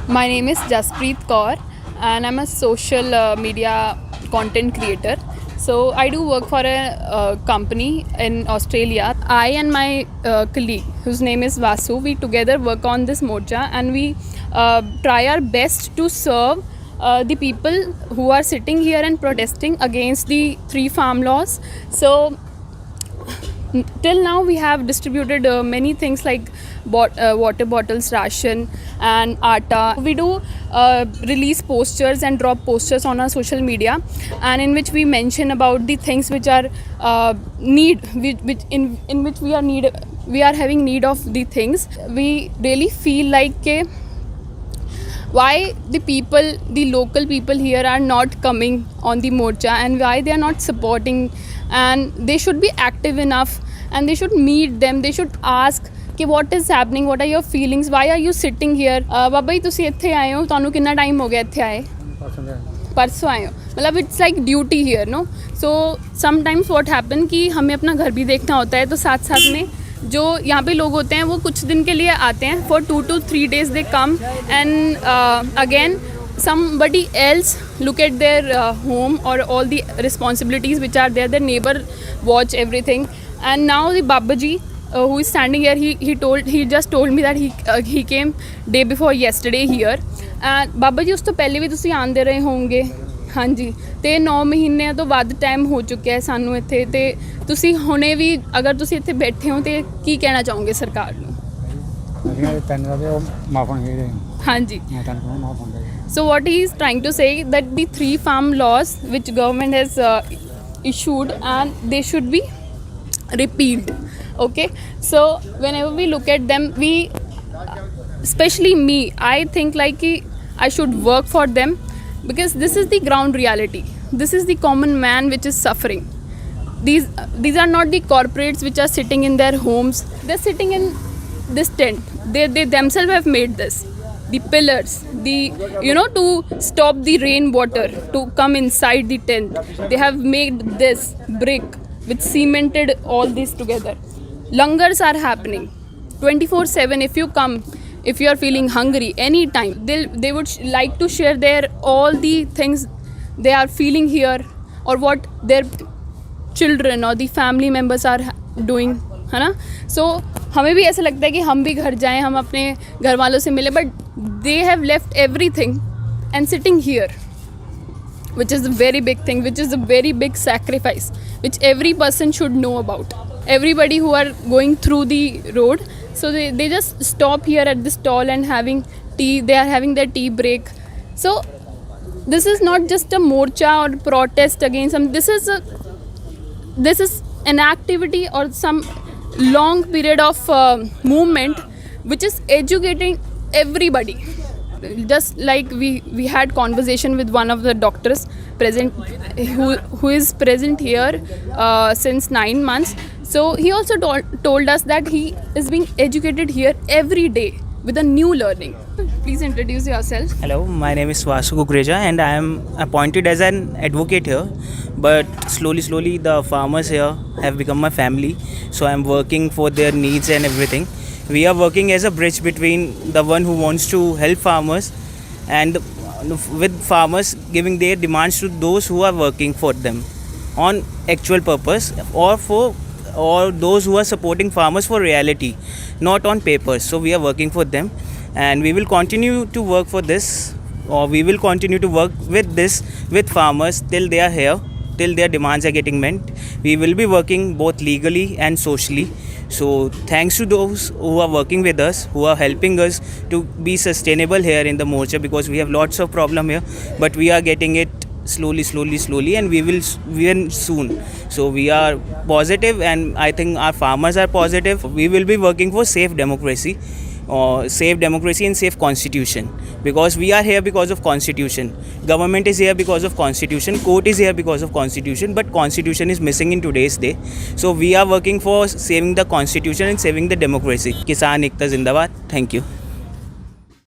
My name is Jaspreet Kaur and I'm a social media content creator. So I do work for a company in Australia. I and my colleague, whose name is Vasu, we together work on this morcha and we try our best to serve the people who are sitting here and protesting against the 3 farm laws. So till now we have distributed many things like water bottles, ration and atta. We do release posters and drop posters on our social media, and in which we mention about the things which are in which we are having need of the things. We really feel like why the local people here are not coming on the morcha and why they are not supporting, and they should be active enough and they should meet them. They should ask कि what is happening, what are your feelings, why are you sitting here. बाबा जी तुसी इत्थे आए हो, ਤੁਹਾਨੂੰ कितना time हो गया इत्थे आए? परसों आए हो, मतलब it's like duty here no. So sometimes what happen कि हमें अपना घर भी देखना होता है, तो साथ साथ में जो यहाँ पे लोग होते हैं वो कुछ दिन के लिए आते हैं. For 2 to 3 days they come and again somebody else look at their home or all the responsibilities which are there. Their neighbor watch everything, and now the Babaji who is standing here, he just told me that he came day before yesterday here. And बाबा जी उस तो पहले भी ਤੁਸੀਂ ਆਂਦੇ ਰਹੇ ਹੋਵੋਗੇ. ਹਾਂਜੀ, ਤੇ 9 ਮਹੀਨਿਆਂ ਤੋਂ ਵੱਧ ਟਾਈਮ ਹੋ ਚੁੱਕਿਆ ਹੈ ਸਾਨੂੰ ਇੱਥੇ, ਤੇ ਤੁਸੀਂ ਹੁਣੇ ਵੀ ਅਗਰ ਤੁਸੀਂ ਇੱਥੇ ਬੈਠੇ ਹੋ ਤੇ ਕੀ ਕਹਿਣਾ ਚਾਹੋਗੇ ਸਰਕਾਰ ਨੂੰ? ਹਾਂਜੀ. So what he is trying to say that the 3 farm laws which government has issued, and they should be repealed. Okay, so whenever we look at them, we especially me, I think like I should work for them, because this is the ground reality. This is the common man which is suffering. These are not the corporates which are sitting in their homes. They're sitting in this tent. They themselves have made this, the pillars, to stop the rainwater to come inside the tent. They have made this brick with cemented all this together. Langars are happening 24/7. If you come, if you are feeling hungry anytime, they would like to share their all the things they are feeling here, or what their children or the family members are doing, है ना. So हमें भी ऐसा लगता है कि हम भी घर जाएं, हम अपने घर वालों से मिलें, but they have left everything and sitting here, which is a very big thing, which is a very big sacrifice, which every person should know about. Everybody who are going through the road, so they just stop here at this stall and having tea. They are having their tea break. So this is not just a morcha or protest against some. This is an activity or some long period of movement which is educating everybody. Just like we had conversation with one of the doctors present, who is present here since 9 months. So he also told us that he is being educated here every day with a new learning. Please introduce yourself. Hello, my name is Vasu Kukreja and I am appointed as an advocate here. But slowly the farmers here have become my family. So I am working for their needs and everything. We are working as a bridge between the one who wants to help farmers and with farmers giving their demands to those who are working for them on actual purpose, or those who are supporting farmers for reality, not on papers. So we are working for them, and we will continue to work for this, or we will continue to work with farmers till they are here, till their demands are getting met. We will be working both legally and socially. So thanks to those who are working with us, who are helping us to be sustainable here in the morcha, because we have lots of problem here, but we are getting it slowly, and we will win soon. So we are positive, and I think our farmers are positive. We will be working for safe democracy and safe constitution, because we are here because of constitution. Government is here because of constitution. Court is here because of constitution, but constitution is missing in today's day. So we are working for saving the constitution and saving the democracy. Kisan Ekta Zindabad. Thank you.